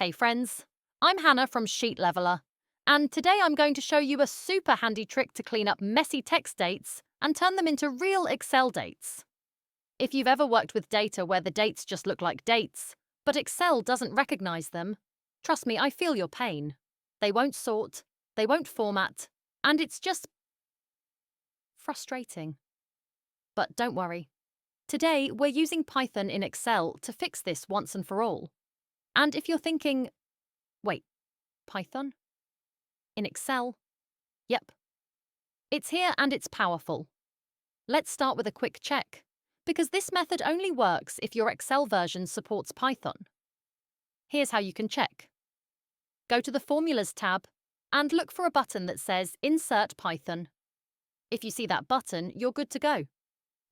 Hey friends, I'm Hannah from Sheet Leveler, and today I'm going to show you a super handy trick to clean up messy text dates and turn them into real Excel dates. If you've ever worked with data where the dates just look like dates, but Excel doesn't recognize them, trust me, I feel your pain. They won't sort, they won't format, and it's just frustrating. But don't worry. Today, we're using Python in Excel to fix this once and for all. And if you're thinking, wait, Python? In Excel? Yep. It's here and it's powerful. Let's start with a quick check, because this method only works if your Excel version supports Python. Here's how you can check. Go to the Formulas tab and look for a button that says Insert Python. If you see that button, you're good to go.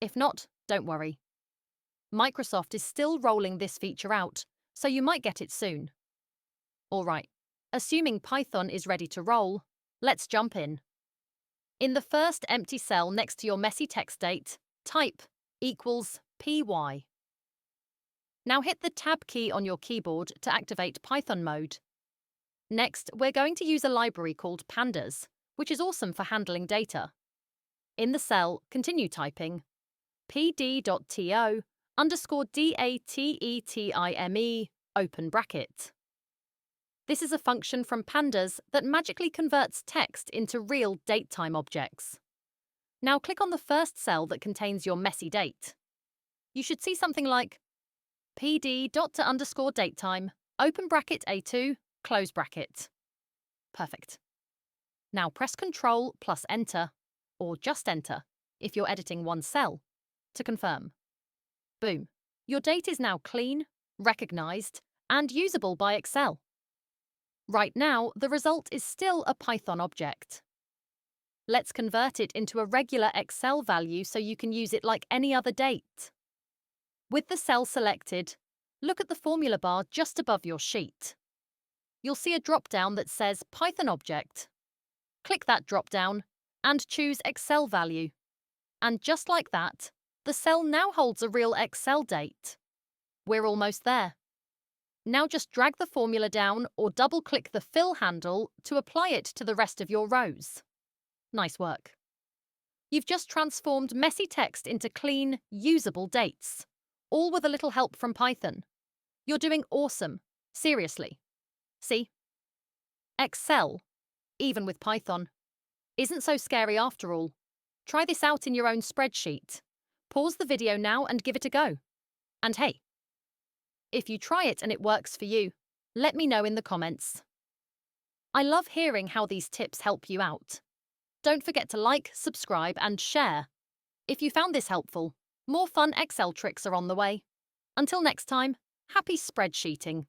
If not, don't worry. Microsoft is still rolling this feature out, so you might get it soon. All right, assuming Python is ready to roll, let's jump in. In the first empty cell next to your messy text date, type equals PY. Now hit the Tab key on your keyboard to activate Python mode. Next, we're going to use a library called Pandas, which is awesome for handling data. In the cell, continue typing pd.to _datetime, open bracket. This is a function from Pandas that magically converts text into real datetime objects. Now click on the first cell that contains your messy date. You should see something like pd.to_datetime, open bracket A2, close bracket. Perfect. Now press Ctrl plus Enter, or just Enter, if you're editing one cell, to confirm. Boom. Your date is now clean, recognized, and usable by Excel. Right now, the result is still a Python object. Let's convert it into a regular Excel value so you can use it like any other date. With the cell selected, look at the formula bar just above your sheet. You'll see a drop-down that says Python object. Click that drop-down and choose Excel value. And just like that, the cell now holds a real Excel date. We're almost there. Now just drag the formula down or double-click the fill handle to apply it to the rest of your rows. Nice work. You've just transformed messy text into clean, usable dates, all with a little help from Python. You're doing awesome. Seriously. See? Excel, even with Python, isn't so scary after all. Try this out in your own spreadsheet. Pause the video now and give it a go. And hey, if you try it and it works for you, let me know in the comments. I love hearing how these tips help you out. Don't forget to like, subscribe, and share. If you found this helpful, more fun Excel tricks are on the way. Until next time, happy spreadsheeting.